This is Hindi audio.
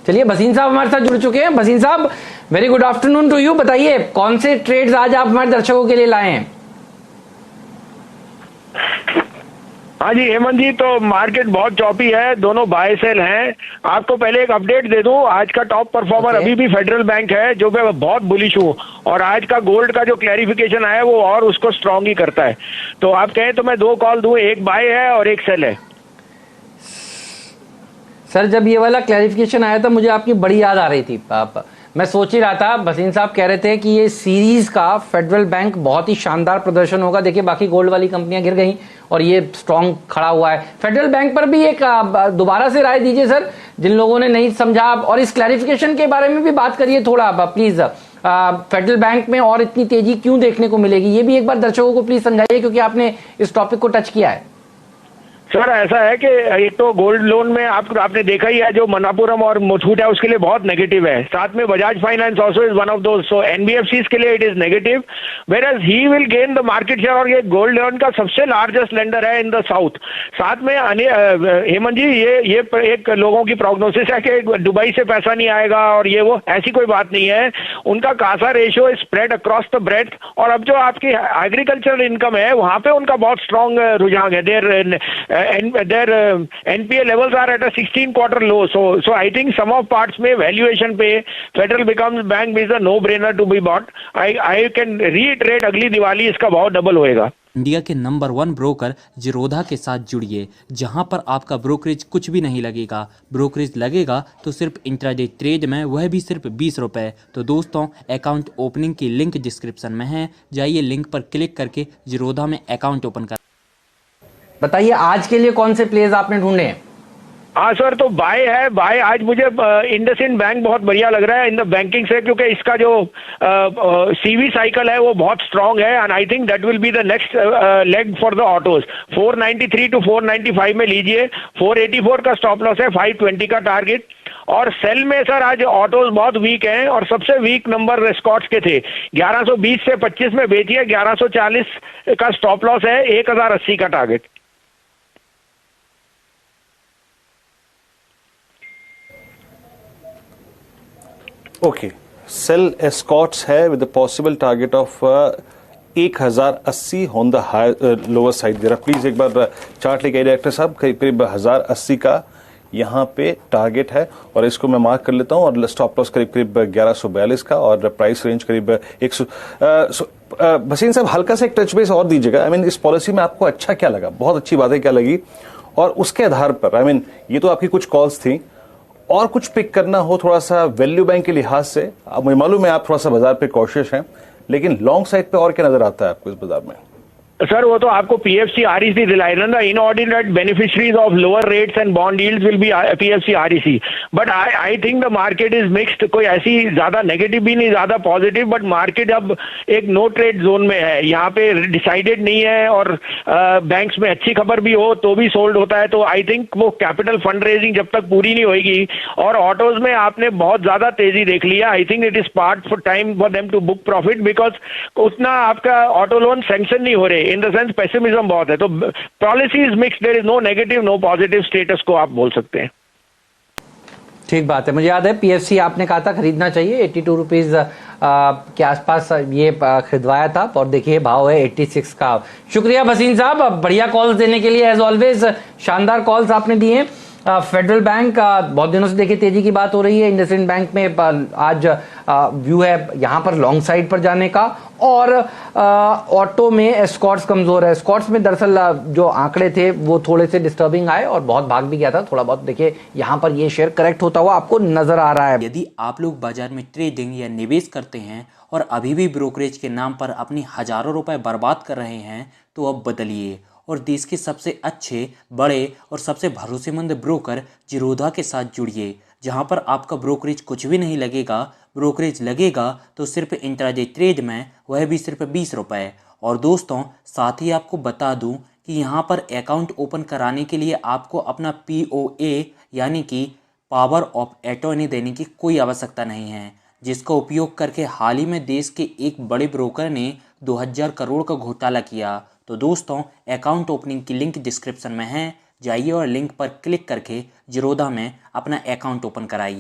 चलिए भसीन साहब हमारे साथ जुड़ चुके हैं। भसीन साहब, very good afternoon to you. बताइए कौन से ट्रेड्स आज आप हमारे दर्शकों के लिए लाए हैं? हाँ जी हेमंत जी, तो मार्केट बहुत चौपी है, दोनों बाय सेल हैं। आपको पहले एक अपडेट दे दूं, आज का टॉप परफॉर्मर अभी भी फेडरल बैंक है, जो मैं बहुत बुलिश हूँ। और आज का गोल्ड का जो क्लैरिफिकेशन आया वो और उसको स्ट्रांग ही करता है। तो आप कहें तो मैं 2 कॉल दूं, एक बाय है और एक सेल है। सर जब ये वाला क्लैरिफिकेशन आया था मुझे आपकी बड़ी याद आ रही थी। मैं सोच ही रहा था, भसीन साहब कह रहे थे कि ये सीरीज का फेडरल बैंक बहुत ही शानदार प्रदर्शन होगा। देखिए बाकी गोल्ड वाली कंपनियां गिर गई और ये स्ट्रांग खड़ा हुआ है। फेडरल बैंक पर भी एक दोबारा से राय दीजिए सर, जिन लोगों ने नहीं समझा, और इस क्लैरिफिकेशन के बारे में भी बात करिए थोड़ा प्लीज। फेडरल बैंक में और इतनी तेजी क्यों देखने को मिलेगी, ये भी एक बार दर्शकों को प्लीज समझाइए, क्योंकि आपने इस टॉपिक को टच किया है। सर ऐसा है कि एक तो गोल्ड लोन में आपने देखा ही है, जो मनापुरम और मुथूट है उसके लिए बहुत नेगेटिव है। साथ में Bajaj Finance also is one of those, so NBFC के लिए it is negative, where as he will gain the market share. और ये गोल्ड लोन का सबसे लार्जेस्ट लेंडर है इन द साउथ। साथ में हेमंत जी, ये एक लोगों की प्रोग्नोसिस है कि दुबई से पैसा नहीं आएगा और ये वो, ऐसी कोई बात नहीं है। उनका CASA ratio spread across the breadth, और अब जो आपकी एग्रीकल्चरल इनकम है वहां पे उनका बहुत स्ट्रॉन्ग रुझान है। their NPA levels are at a 16 quarter low, so I think some of parts में valuation पे Federal becomes bank is a no brainer to be bought. I can reiterate, अगली दिवाली इसका भाव डबल होएगा। इंडिया के नंबर 1 ब्रोकर जिरोधा के साथ जुड़िए, जहां पर आपका ब्रोकरेज कुछ भी नहीं लगेगा। ब्रोकरेज लगेगा तो सिर्फ इंट्राडे ट्रेड में, वह भी सिर्फ 20 रुपए। तो दोस्तों, अकाउंट ओपनिंग की लिंक डिस्क्रिप्शन में है, जाइए लिंक पर क्लिक करके जिरोधा में अकाउंट ओपन कर। बताइए आज के लिए कौन से प्लेस आपने ढूंढे हैं? हाँ सर, तो बाय है। बाय आज मुझे इंडसइंड बैंक बहुत बढ़िया लग रहा है इन द बैंकिंग से, क्योंकि इसका जो सीवी साइकिल है वो बहुत स्ट्रांग है, and I think that will be the next leg for the autos. 493 to 495 में लीजिए। 484 का स्टॉप लॉस है, 520 का टारगेट। और सेल में सर आज ऑटोज बहुत वीक हैं, और सबसे वीक नंबर एस्कॉर्ट्स के थे। 1120 से 25 में बेचिए। 1140 का स्टॉप लॉस है, 1080 का टारगेट। ओके, सेल एस्कॉर्ट्स है with the possible target of 1080 on the lower side. जरा प्लीज एक बार चार्ट लेके आइए डायरेक्टर साहब। करीब 1080 का यहाँ पे टारगेट है, और इसको मैं मार्क कर लेता हूँ। और स्टॉप लॉस करीब 1142 का, और प्राइस रेंज करीब 100। भसीन साहब हल्का सा एक टच बेस और दीजिएगा। आई मीन इस पॉलिसी में आपको अच्छा क्या लगा, बहुत अच्छी बातें क्या लगी, और उसके आधार पर आई मीन ये तो आपकी कुछ कॉल्स थी, और कुछ पिक करना हो थोड़ा सा वैल्यू बैंक के लिहाज से। अब मुझे मालूम है आप थोड़ा सा बाजार पे कॉशियस हैं, लेकिन लॉन्ग साइड पे और क्या नजर आता है आपको इस बाजार में? सर वो तो आपको पीएफसी आरईसी दिलाएगा ना। Inordinate beneficiaries of lower rates and bond yields will be PFC REC, but I think the market is mixed. कोई ऐसी ज्यादा नेगेटिव भी नहीं, ज्यादा पॉजिटिव, बट मार्केट अब एक नो ट्रेड जोन में है। यहाँ पे डिसाइडेड नहीं है, और बैंक्स में अच्छी खबर भी हो तो भी सोल्ड होता है। तो आई थिंक वो कैपिटल फंड रेजिंग जब तक पूरी नहीं होगी, और ऑटोज में आपने बहुत ज्यादा तेजी देख लिया, I think it is part for time for them to book profit, because उतना आपका ऑटो लोन सैंक्शन नहीं हो रहे। इन द सेंस पेसिमिज्म बहुत है। तो policy is mixed, there is no negative no positive status quo आप बोल सकते हैं। ठीक बात है। मुझे याद है पीएफसी आपने कहा था खरीदना चाहिए, 82 रुपीज के आसपास ये खरीदवाया था, और देखिए भाव है 86 का। शुक्रिया भसीन साहब, बढ़िया कॉल्स देने के लिए एज ऑलवेज। शानदार कॉल्स आपने दिए। फेडरल बैंक बहुत दिनों से देखिए तेजी की बात हो रही है। इंडसइंड बैंक में आज व्यू है यहाँ पर लॉन्ग साइड पर जाने का, और ऑटो में एस्कॉर्ट्स कमजोर है। एस्कॉर्ट्स में दरअसल जो आंकड़े थे वो थोड़े से डिस्टर्बिंग आए, और बहुत भाग भी गया था थोड़ा बहुत। देखिए यहाँ पर ये शेयर करेक्ट होता हुआ आपको नजर आ रहा है। यदि आप लोग बाजार में ट्रेडिंग या निवेश करते हैं और अभी भी ब्रोकरेज के नाम पर अपनी हजारों रुपए बर्बाद कर रहे हैं, तो अब बदलिए और देश के सबसे अच्छे, बड़े और सबसे भरोसेमंद ब्रोकर जिरोधा के साथ जुड़िए, जहां पर आपका ब्रोकरेज कुछ भी नहीं लगेगा। ब्रोकरेज लगेगा तो सिर्फ इंट्राडे ट्रेड में, वह भी सिर्फ 20 रुपए। और दोस्तों, साथ ही आपको बता दूं कि यहाँ पर अकाउंट ओपन कराने के लिए आपको अपना POA यानी कि पावर ऑफ अटॉर्नी देने की कोई आवश्यकता नहीं है, जिसका उपयोग करके हाल ही में देश के एक बड़े ब्रोकर ने 2000 करोड़ का घोटाला किया। तो दोस्तों, अकाउंट ओपनिंग की लिंक डिस्क्रिप्शन में है, जाइए और लिंक पर क्लिक करके जिरोधा में अपना अकाउंट ओपन कराइए।